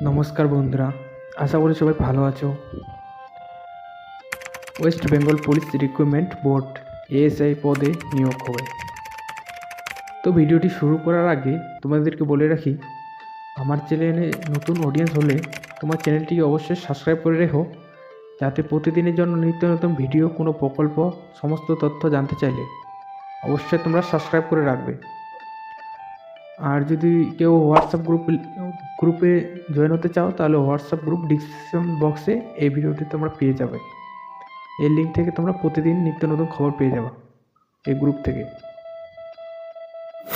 নমস্কার বন্ধুরা, আশা করি সবাই ভালো আছো। West Bengal police recruitment board ASI পদে নিয়োগ হবে। তো ভিডিওটি শুরু করার আগে তোমাদেরকে বলে রাখি, আমার চ্যানেলে নতুন অডিয়েন্স হলে তোমার চ্যানেলটিকে অবশ্যই সাবস্ক্রাইব করে রেখো, যাতে প্রতিদিনের জন্য নিত্য নতুন ভিডিও, কোনো প্রকল্প, সমস্ত তথ্য জানতে চাইলে অবশ্যই তোমরা সাবস্ক্রাইব করে রাখবে। আর যদি কেউ হোয়াটসঅ্যাপ গ্রুপে জয়েন হতে চাও, তাহলে হোয়াটসঅ্যাপ গ্রুপ ডিসক্রিপশন বক্সে এই ভিডিওটি তোমরা পেয়ে যাবে। এই লিঙ্ক থেকে তোমরা প্রতিদিন নিত্য নতুন খবর পেয়ে যাবে এই গ্রুপ থেকে।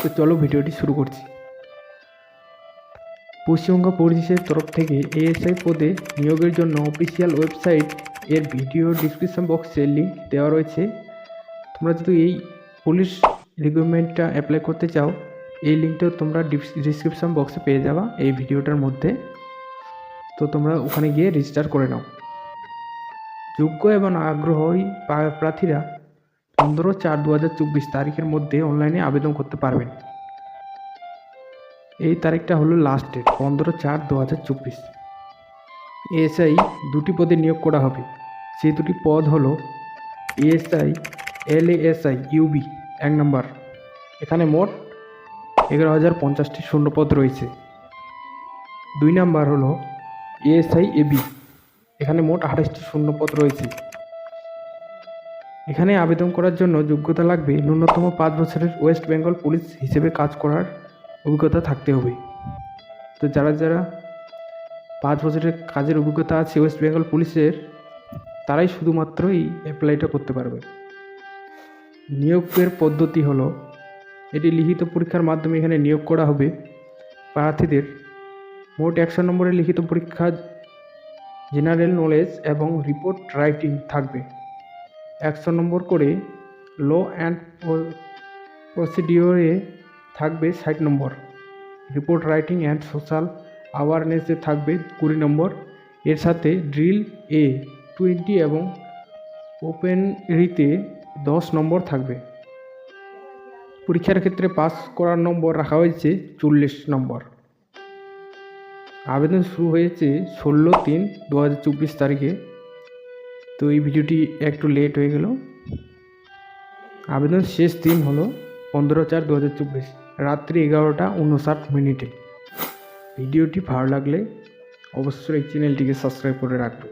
তো চলো ভিডিওটি শুরু করছি। পশ্চিমবঙ্গ পুলিশের তরফ থেকে এএসআই পদে নিয়োগের জন্য অফিসিয়াল ওয়েবসাইট এর ভিডিও ডিসক্রিপশন বক্সে লিঙ্ক দেওয়া রয়েছে। তোমরা যদি এই পুলিশ রিক্রুটমেন্টটা অ্যাপ্লাই করতে চাও, এই লিঙ্কটা তোমরা ডিসক্রিপশন বক্সে পেয়ে যাবা এই ভিডিওটার মধ্যে। তো তোমরা ওখানে গিয়ে রেজিস্টার করে নাও। যোগ্য এবং আগ্রহী প্রার্থীরা 15/4/2024 তারিখের মধ্যে অনলাইনে আবেদন করতে পারবেন। এই তারিখটা হলো লাস্ট ডেট, 15/4/2024। এএসআই দুটি পদে নিয়োগ করা হবে। সেই দুটি পদ হলো এএসআই LASI UB 1 নম্বর, এখানে মোট 11,050টি শূন্যপদ রয়েছে। 2 নম্বর হলো এএসআই AB, এখানে মোট 28টি শূন্যপদ রয়েছে। এখানে আবেদন করার জন্য যোগ্যতা লাগবে ন্যূনতম 5 বছরের ওয়েস্ট বেঙ্গল পুলিশ হিসেবে কাজ করার অভিজ্ঞতা থাকতে হবে। তো যারা 5 বছরের কাজের অভিজ্ঞতা আছে ওয়েস্ট বেঙ্গল পুলিশের, তারাই শুধুমাত্র এই অ্যাপ্লাইটা করতে পারবে। নিয়োগের পদ্ধতি হলো, এটি লিখিত পরীক্ষার মাধ্যমে এখানে নিয়োগ করা হবে প্রার্থীদের। মোট 100 নম্বরের লিখিত পরীক্ষা, জেনারেল নলেজ এবং রিপোর্ট রাইটিং থাকবে। 100 নম্বর করে ল অ্যান্ড প্রসিডিওরে থাকবে 60 নম্বর। রিপোর্ট রাইটিং অ্যান্ড সোশ্যাল অ্যাওয়ারনেসে থাকবে 20 নম্বর। এর সাথে ড্রিল A 20 এবং ওপেন রিতে 10 নম্বর থাকবে। পরীক্ষার ক্ষেত্রে পাস করার নম্বর রাখা হয়েছে 40 নম্বর। আবেদন শুরু হয়েছে 16/3/2024 তারিখে। তো এই ভিডিওটি একটু লেট হয়ে গেল। আবেদন শেষ দিন হলো 15/4/2024 রাত্রি 11:59। ভিডিওটি ভালো লাগলে অবশ্যই এই চ্যানেলটিকে সাবস্ক্রাইব করে রাখবে।